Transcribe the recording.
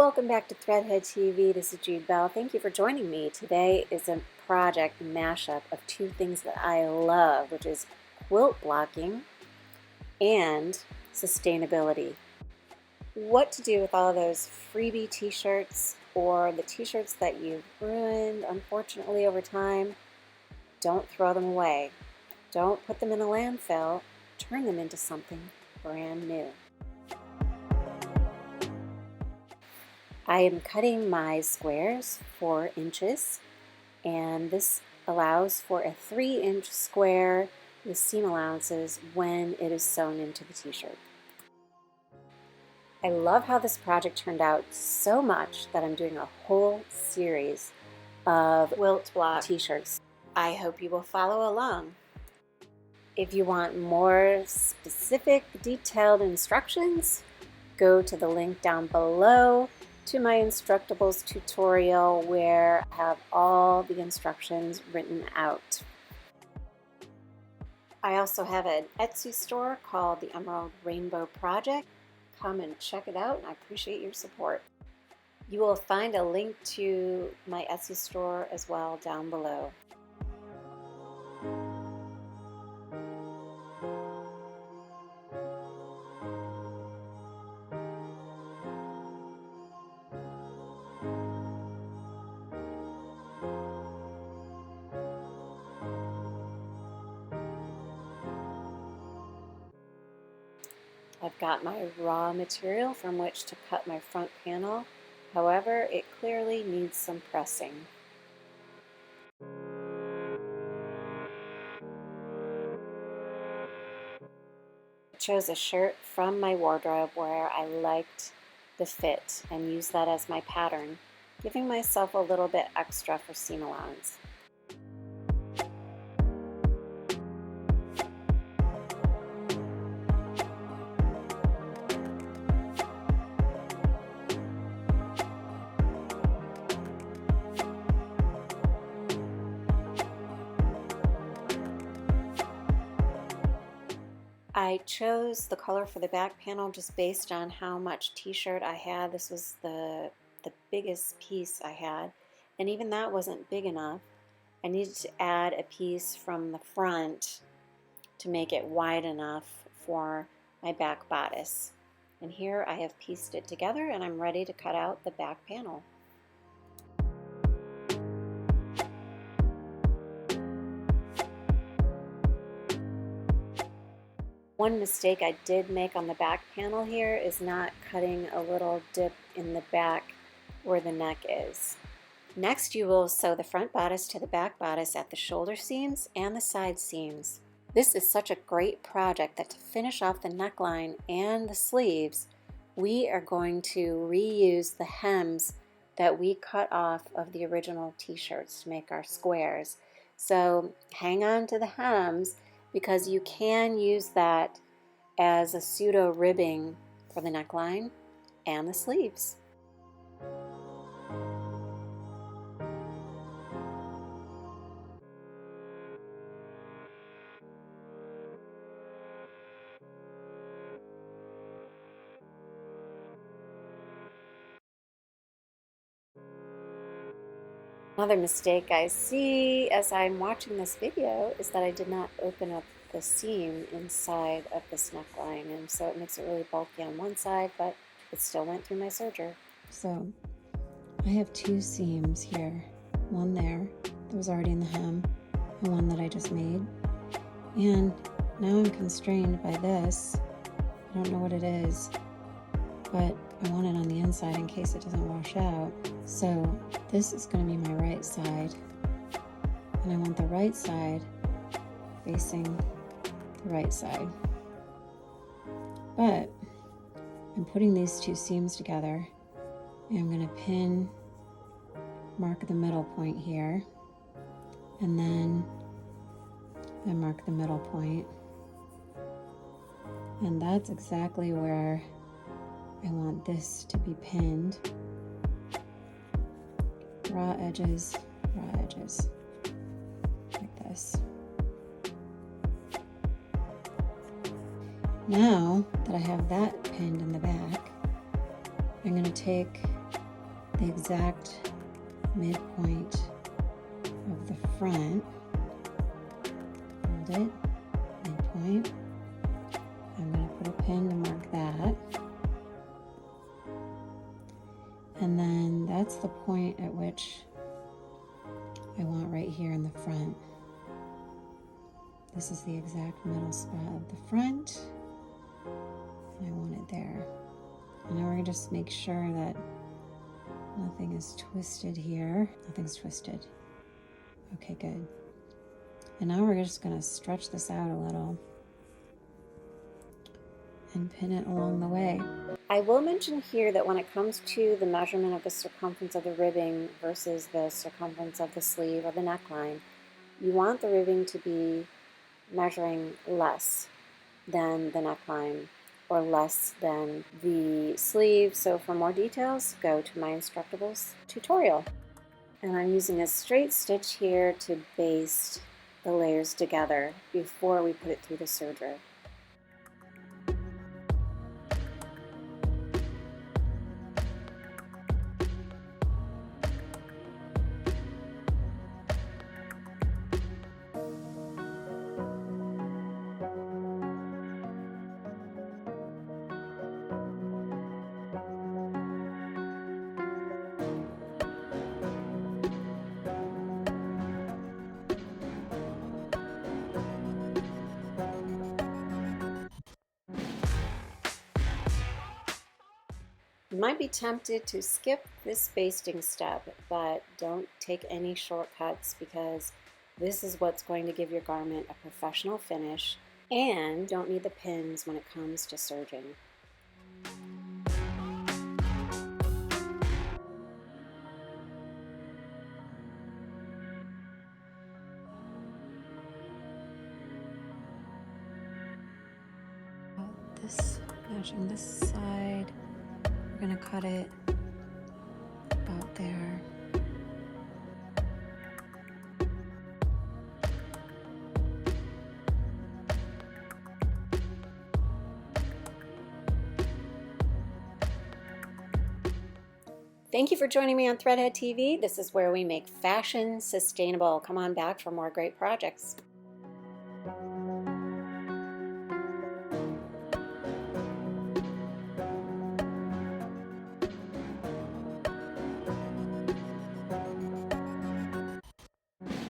Welcome back to Threadhead TV. This is Jude Bell. Thank you for joining me. Today is a project mashup of two things that I love, which is quilt blocking and sustainability. What to do with all those freebie t-shirts or the t-shirts that you've ruined, unfortunately, over time. Don't throw them away. Don't put them in a landfill. Turn them into something brand new. I am cutting my squares 4 inches, and this allows for a 3-inch square with seam allowances when it is sewn into the t-shirt. I love how this project turned out so much that I'm doing a whole series of quilt block t-shirts. I hope you will follow along. If you want more specific, detailed instructions, go to the link down below to my Instructables tutorial where I have all the instructions written out. I also have an Etsy store called the Emerald Rainbow Project. Come and check it out, and I appreciate your support. You will find a link to my Etsy store as well down below. I've got my raw material from which to cut my front panel. However, it clearly needs some pressing. I chose a shirt from my wardrobe where I liked the fit and used that as my pattern, giving myself a little bit extra for seam allowance. I chose the color for the back panel just based on how much t-shirt I had. This was the biggest piece I had, and even that wasn't big enough. I needed to add a piece from the front to make it wide enough for my back bodice. And here I have pieced it together, and I'm ready to cut out the back panel. One mistake I did make on the back panel here is not cutting a little dip in the back where the neck is. Next, you will sew the front bodice to the back bodice at the shoulder seams and the side seams. This is such a great project that to finish off the neckline and the sleeves, we are going to reuse the hems that we cut off of the original t-shirts to make our squares. So hang on to the hems, because you can use that as a pseudo ribbing for the neckline and the sleeves. Another mistake I see as I'm watching this video is that I did not open up the seam inside of this neckline, and so it makes it really bulky on one side, but it still went through my serger. So I have 2 seams here, one there that was already in the hem and one that I just made, and now I'm constrained by this. I don't know what it is, but I want it on the inside in case it doesn't wash out. So this is going to be my right side, and I want the right side facing the right side. But I'm putting these 2 seams together, and I'm going to mark the middle point here, and then I mark the middle point, and that's exactly where I want this to be pinned. Raw edges, like this. Now that I have that pinned in the back, I'm going to take the exact midpoint of the front. Hold it, midpoint. I'm going to put a pin to mark that. And then that's the point at which I want right here in the front. This is the exact middle spot of the front. And I want it there. And now we're going to just make sure that nothing is twisted here. Nothing's twisted. Okay, good. And now we're just going to stretch this out a little and pin it along the way. I will mention here that when it comes to the measurement of the circumference of the ribbing versus the circumference of the sleeve or the neckline, you want the ribbing to be measuring less than the neckline or less than the sleeve. So for more details, go to my Instructables tutorial. And I'm using a straight stitch here to baste the layers together before we put it through the serger. You might be tempted to skip this basting step, but don't take any shortcuts because this is what's going to give your garment a professional finish, and don't need the pins when it comes to serging. This, matching this side, we're going to cut it about there. Thank you for joining me on Threadhead TV. This is where we make fashion sustainable. Come on back for more great projects.